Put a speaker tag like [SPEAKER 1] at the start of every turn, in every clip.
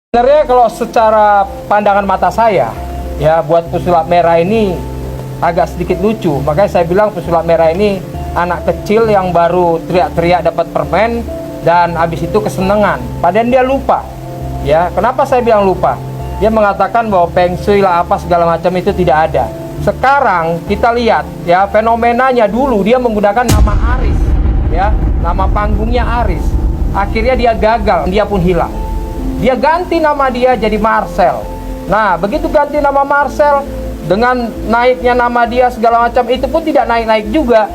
[SPEAKER 1] Sebenarnya kalau secara pandangan mata saya, ya buat pesulap merah ini agak sedikit lucu. Makanya saya bilang pesulap merah ini anak kecil yang baru teriak-teriak dapat permen dan habis itu kesenangan. Padahal dia lupa. Ya, kenapa saya bilang lupa? Dia mengatakan bahwa Feng Shui lah apa segala macam itu tidak ada. Sekarang kita lihat ya fenomenanya dulu dia menggunakan nama Aris, ya nama panggungnya Aris. Akhirnya dia gagal, dia pun hilang. Dia ganti nama dia jadi Marcel. Nah, begitu ganti nama Marcel, dengan naiknya nama dia segala macam itu pun tidak naik-naik juga.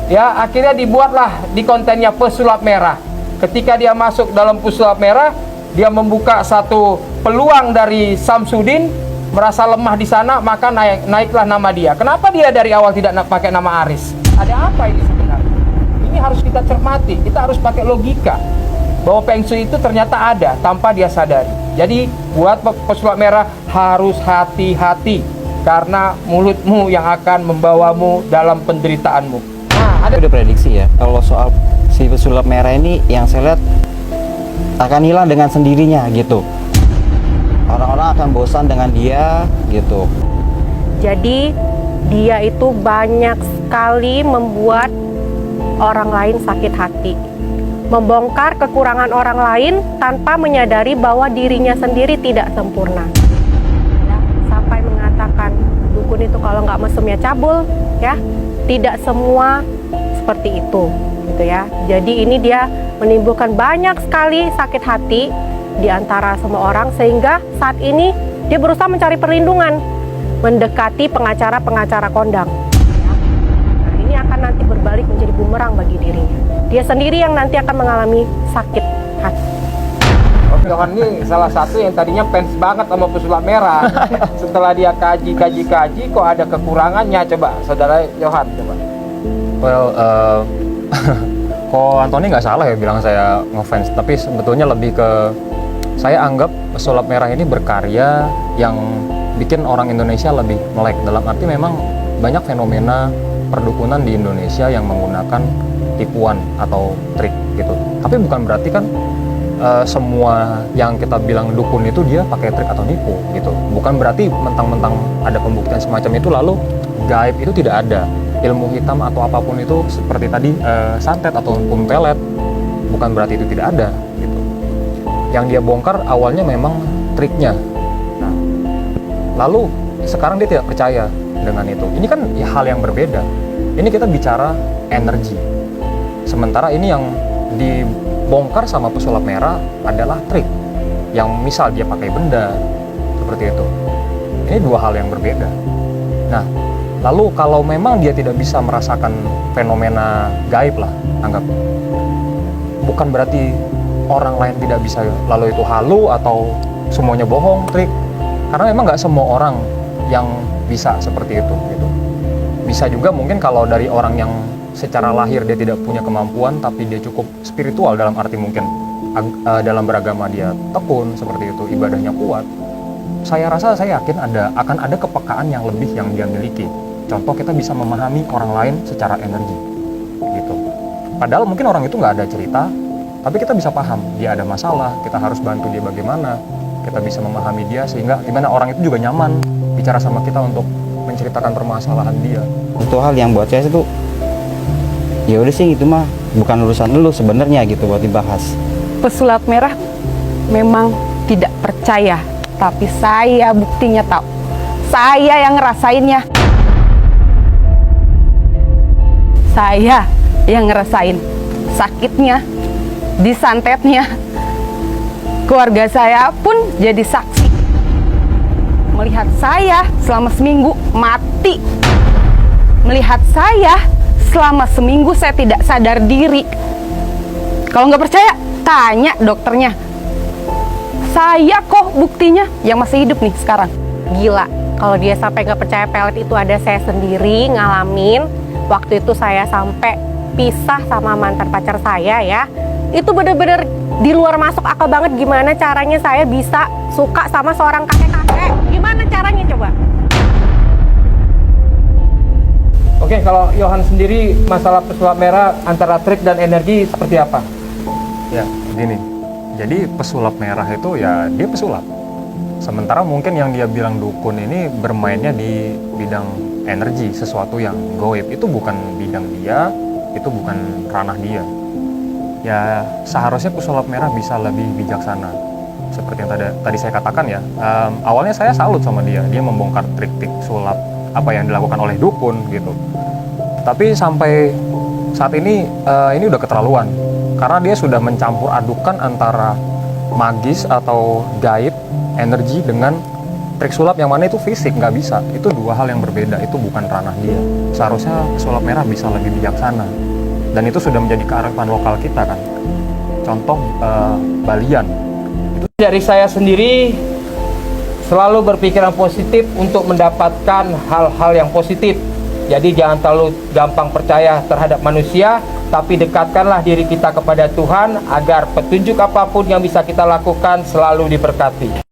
[SPEAKER 1] Ya, akhirnya dibuatlah di kontennya pesulap merah. Ketika dia masuk dalam pesulap merah, dia membuka satu peluang dari Samsudin, merasa lemah di sana, maka naiklah nama dia. Kenapa dia dari awal tidak pakai nama Aris? Ada apa ini sebenarnya? Ini harus kita cermati, kita harus pakai logika. Bahwa Feng Shui itu ternyata ada tanpa dia sadari. Jadi buat pesulap merah harus hati-hati karena mulutmu yang akan membawamu dalam penderitaanmu.
[SPEAKER 2] Nah, ada udah prediksi ya kalau soal si pesulap merah ini yang saya lihat akan hilang dengan sendirinya gitu. Orang-orang akan bosan dengan dia gitu.
[SPEAKER 3] Jadi dia itu banyak sekali membuat orang lain sakit hati. Membongkar kekurangan orang lain tanpa menyadari bahwa dirinya sendiri tidak sempurna. Ya, sampai mengatakan dukun itu kalau nggak mesumnya cabul, ya tidak semua seperti itu, gitu ya. Jadi ini dia menimbulkan banyak sekali sakit hati di antara semua orang sehingga saat ini dia berusaha mencari perlindungan, mendekati pengacara-pengacara kondang. Nah, ini akan nanti berbalik menjadi bumerang bagi dirinya. Dia sendiri yang nanti akan mengalami sakit hati.
[SPEAKER 1] Oke, Johan ini salah satu yang tadinya fans banget sama pesulap merah. Setelah dia kaji, kok ada kekurangannya. Coba, saudara Johan, coba.
[SPEAKER 4] Well, kok Anthony nggak salah ya bilang saya ngefans, tapi sebetulnya lebih ke saya anggap pesulap merah ini berkarya yang bikin orang Indonesia lebih melek. Dalam arti memang banyak fenomena perdukunan di Indonesia yang menggunakan tipuan atau trik gitu. Tapi bukan berarti kan semua yang kita bilang dukun itu dia pakai trik atau nipu gitu. Bukan berarti mentang-mentang ada pembuktian semacam itu lalu gaib itu tidak ada. Ilmu hitam atau apapun itu seperti tadi santet atau pelet, bukan berarti itu tidak ada gitu. Yang dia bongkar awalnya memang triknya. Nah, lalu sekarang dia tidak percaya dengan itu. Ini kan ya, hal yang berbeda. Ini kita bicara energi. Sementara ini yang dibongkar sama pesulap merah adalah trik. Yang misal dia pakai benda, seperti itu. Ini dua hal yang berbeda. Nah, lalu kalau memang dia tidak bisa merasakan fenomena gaib lah, anggap. Bukan berarti orang lain tidak bisa, lalu itu halu atau semuanya bohong, trik. Karena memang nggak semua orang yang bisa seperti itu. Gitu. Bisa juga mungkin kalau dari orang yang secara lahir dia tidak punya kemampuan tapi dia cukup spiritual dalam arti mungkin dalam beragama dia tekun seperti itu, ibadahnya kuat. Saya yakin akan ada kepekaan yang lebih yang dia miliki. Contoh kita bisa memahami orang lain secara energi gitu. Padahal mungkin orang itu nggak ada cerita, tapi kita bisa paham dia ada masalah, kita harus bantu dia bagaimana, kita bisa memahami dia sehingga gimana orang itu juga nyaman bicara sama kita untuk menceritakan permasalahan dia.
[SPEAKER 2] Itu hal yang buat saya itu ya udah sih itu mah bukan urusan lu sebenarnya gitu buat dibahas.
[SPEAKER 3] Pesulap merah memang tidak percaya, tapi saya buktinya tahu. Saya yang ngerasainnya. Saya yang ngerasain sakitnya, disantetnya. Keluarga saya pun jadi saksi. Melihat saya selama seminggu mati. Melihat saya selama seminggu saya tidak sadar diri. Kalau nggak percaya, tanya dokternya. Saya kok buktinya yang masih hidup nih sekarang. Gila, kalau dia sampai nggak percaya pelet itu ada, saya sendiri ngalamin. Waktu itu saya sampai pisah sama mantan pacar saya ya. Itu bener-bener di luar masuk akal banget gimana caranya saya bisa suka sama seorang kakek-kakek. Gimana caranya coba?
[SPEAKER 1] Oke, kalau Johan sendiri masalah pesulap merah antara trik dan energi seperti apa?
[SPEAKER 4] Ya, begini. Jadi pesulap merah itu ya dia pesulap. Sementara mungkin yang dia bilang dukun ini bermainnya di bidang energi, sesuatu yang goib. Itu bukan bidang dia, itu bukan ranah dia. Ya seharusnya pesulap merah bisa lebih bijaksana. Seperti yang tadi saya katakan ya, awalnya saya salut sama dia. Dia membongkar trik-trik sulap apa yang dilakukan oleh dukun gitu. Tapi sampai saat ini udah keterlaluan. Karena dia sudah mencampur adukan antara magis atau gaib, energi dengan trik sulap yang mana itu fisik, nggak bisa. Itu dua hal yang berbeda, itu bukan ranah dia. Seharusnya pesulap merah bisa lebih bijaksana. Dan itu sudah menjadi kearifan lokal kita kan. Contoh Balian.
[SPEAKER 1] Dari saya sendiri selalu berpikiran positif untuk mendapatkan hal-hal yang positif. Jadi jangan terlalu gampang percaya terhadap manusia, tapi dekatkanlah diri kita kepada Tuhan agar petunjuk apapun yang bisa kita lakukan selalu diberkati.